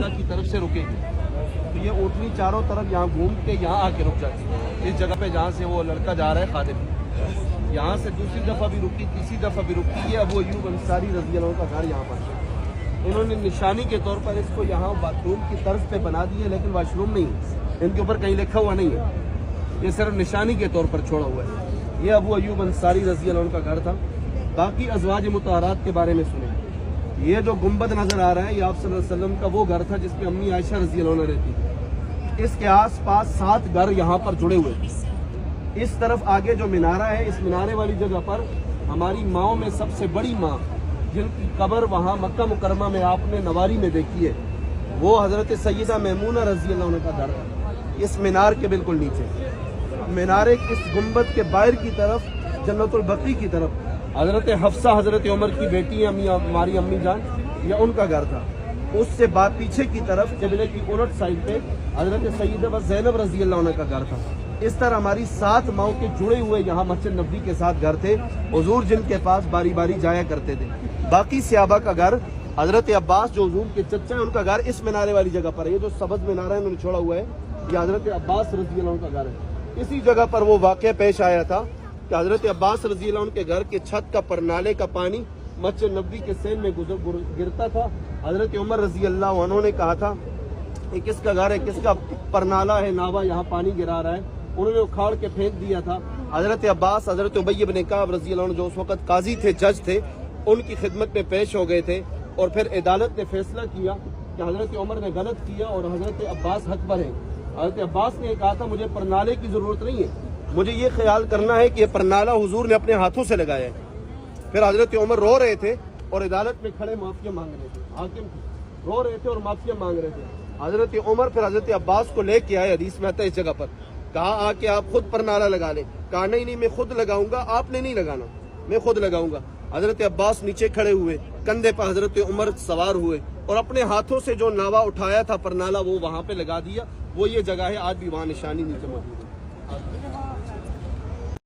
किबला की तरफ से रुकेगी तो ये ऊँटनी चारों तरफ यहाँ घूम के यहाँ आके रुक जाती है इस जगह पे जहाँ से वो लड़का जा रहा है खादिम। यहाँ से दूसरी दफ़ा भी रुकी, तीसरी दफ़ा भी रुकी। ये अबू अय्यूब अंसारी रज़ी अल्लाह का घर यहाँ पर है। इन्होंने निशानी के तौर पर इसको यहाँ बाथरूम की तर्ज पे बना दी है, लेकिन वाशरूम नहीं है, इनके ऊपर कहीं लिखा हुआ नहीं है, ये सिर्फ निशानी के तौर पर छोड़ा हुआ है। ये अबू अय्यूब अंसारी रज़ी अल्लाह का घर था। बाकी अज़वाज मुतहरात के बारे में सुने, ये जो गुंबद नजर आ रहा है ये आप सल्लल्लाहु अलैहि वसल्लम का वो घर था जिसमें अम्मी आयशा रज़ी अल्लाह अन्हा रहती थी। इसके आसपास 7 घर यहाँ पर जुड़े हुए थे। इस तरफ आगे जो मीनारा है, इस मीनारे वाली जगह पर हमारी माओं में सबसे बड़ी माँ जिनकी कब्र वहाँ मक्का मुकरमा में आपने नवारी में देखी है, वो हज़रत सैयदा मैमूना रज़ी अल्लाह अन्हा का घर था। इस मीनार के बिल्कुल नीचे मीनारे इस गुंबद के बाहर की तरफ जन्नतुल बकी की तरफ हज़रत हफ्सा हज़रत उमर की बेटी हमारी अम्मी जान, या उनका घर था। उससे बाद पीछे की तरफ किबले की उलट साइड पे हज़रत सैयदा ज़ैनब रज़ी अल्लाह अन्हा का घर था। इस तरह हमारी 7 माओं के जुड़े हुए यहाँ मस्जिद नबवी के साथ घर थे, हुजूर जिनके पास बारी बारी जाया करते थे। बाकी सहाबा का घर, हज़रत अब्बास जो हुजूर के चचा है उनका घर इस मीनारे वाली जगह पर है। ये जो सबज मीनारा है उन्होंने छोड़ा हुआ है, ये हज़रत अब्बास रज़ी अल्लाह का घर है। इसी जगह पर वो वाक़या पेश आया था कि हज़रत अब्बास रज़ी अल्लाह के घर के छत का परनाले का पानी मस्जिद नबवी के सेन में गिरता था। हज़रत उमर रज़ी अल्लाह अन्हु ने कहा था ये किसका घर है, किसका परनाला है, नावा यहाँ पानी गिरा रहा है। उन्होंने उखाड़ के फेंक दिया था। हज़रत अब्बास हज़रत उबई इब्न कअब रज़ी अल्लाह अन्हु जो उस वक़्त काजी थे, जज थे, उनकी खिदमत में पेश हो गए थे और फिर अदालत ने फैसला किया कि हज़रत उमर ने गलत किया और हज़रत अब्बास हक पर है। हज़रत अब्बास ने कहा था मुझे परनाले की ज़रूरत नहीं है, मुझे ये ख्याल करना है कि ये परनाला हुजूर ने अपने हाथों से लगाया है। फिर हज़रत उमर रो रहे थे और अदालत में खड़े माफिया मांग रहे थे, हाकिम रो रहे थे और माफिया मांग रहे थे। हज़रत उमर फिर हज़रत अब्बास को लेके आए, हदीस में आता है इस जगह पर, कहा आके आप खुद परनाला लगा ले। कहा नहीं मैं खुद लगाऊंगा, आपने नहीं लगाना, मैं खुद लगाऊंगा। हज़रत अब्बास नीचे खड़े हुए, कंधे पर हज़रत उमर सवार हुए और अपने हाथों से जो नावा उठाया था परनाला वो वहाँ पे लगा दिया। वो ये जगह है, आज भी वहाँ निशानी नीचे मौजूद है।